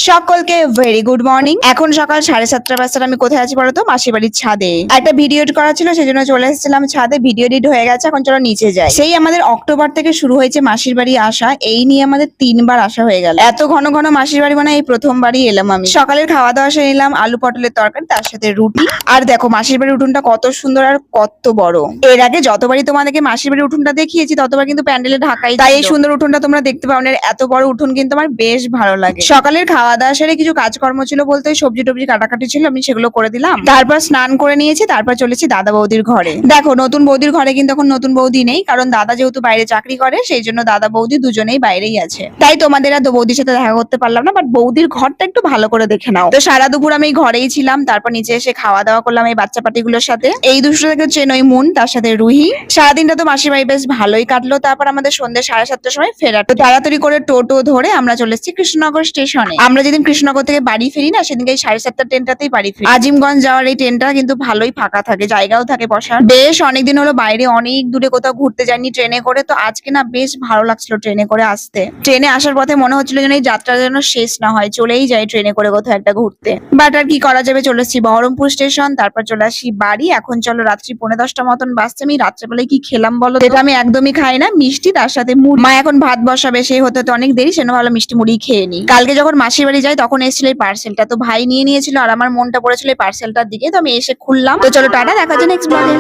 সকলকে very good morning. এখন সকাল 7:30 বাজে। আমি কোথায় আছি বলতো? মাসির বাড়ির ছাদে। একটা ভিডিও এডিট করা ছিল, সেজন্য চলে এসেছিলাম ছাদে। ভিডিও এডিট হয়ে গেছে, এখন চলো নিচে যাই। সেই আমাদের অক্টোবর থেকে শুরু হয়েছে মাসির বাড়ি আসা, এই নিয়ে আমাদের 3বার আসা হয়ে গেল। এত ঘন ঘন মাসির বাড়ি মানে এই প্রথমবারই এলাম আমি। সকালের খাওয়া দাওয়া সেরে নিলাম, আলু পটলের তরকারি, তার সাথে রুটি। আর দেখো মাসির বাড়ির উঠোনটা কত সুন্দর আর কত বড়। এর আগে যতবারই তোমাদেরকে মাসির বাড়ির উঠোনটা দেখিয়েছি ততবার কিন্তু প্যান্ডেলে ঢাকাই, তাই এই সুন্দর উঠোনটা তোমরা দেখতে পাও না। এত বড় উঠোন কিন্তু আমার বেশ ভালো লাগে। সকালের খাওয়া দাওয়া সেরে কিছু কাজকর্ম ছিল বলতে সবজি টবজি কাটাকাটি ছিল, আমি সেগুলো করে দিলাম। তারপর স্নান করে নিয়েছি, তারপর চলেছি দাদা বৌদির ঘরে। দেখো নতুন বৌদির ঘরে কিন্তু এখন নতুন বৌদি নেই, কারণ দাদা যেহেতু বাইরে চাকরি করে, সেই জন্য দাদা বৌদি দুজনেই বাইরেই আছে। তাই তোমাদের আর বৌদির সাথে দেখা করতে পারলাম না, বাট বৌদির ঘরটা একটু ভালো করে দেখে নাও। তো সারা দুপুর আমি ঘরেই ছিলাম, তারপর নিচে এসে খাওয়া দাওয়া করলাম এই বাচ্চা পাটিগুলোর সাথে। এই দুটো থেকে হচ্ছে ওই মুন, তার সাথে রুহি। সারাদিনটা তো মাসির বাড়ি বেশ ভালোই কাটলো। তারপর আমাদের সন্ধ্যে 7:30টার সময় ফেরা। তো তাড়াতাড়ি করে টোটো ধরে আমরা চলে এসেছি কৃষ্ণনগর স্টেশনে। আমরা যেদিন কৃষ্ণনগর থেকে বাড়ি ফিরি না, সেদিনকে 7:30 ট্রেনটাতেই বাড়ি ফিরি। আজিমগঞ্জ যাওয়ার এই ট্রেনটা কিন্তু ভালোই ফাঁকা থাকে, জায়গাও থাকে বসার। বেশ অনেকদিন হলো বাইরে অনেক দূরে কোথাও ঘুরতে যাইনি ট্রেনে করে, তো আজকে না বেশ ভালো লাগছিল ট্রেনে করে আসতে। ট্রেনে আসার পথে মনে হচ্ছিল যেন এই যাত্রা যেন শেষ না হয়, চলেই যায় ট্রেনে করে কোথাও একটা ঘুরতে। বাট আর কি করা যাবে, চলে এসেছি বহরমপুর স্টেশন, তারপর চলে আসি বাড়ি। এখন চলো রাত্রি 9:45 মতন বাজছে। আমি রাত্রেবেলায় কি খেলাম বলো? এটা আমি একদমই খাই না, মিষ্টি তার সাথে মুড়ি। মা এখন ভাত বসাবে, সেই হতে তো অনেক দেরি, সেজন্য ভালো মিষ্টি মুড়ি খেয়ে নি। কালকে যখন মাসির বাড়ি যাই তখন এসেছিল এই পার্সেলটা, তো ভাই নিয়ে নিয়েছিল আর আমার মনটা পড়েছিল এই পার্সেলটার দিকে, তো আমি এসে খুললাম। তো চলো টাটা, দেখা যায় নেক্সট ব্লগে।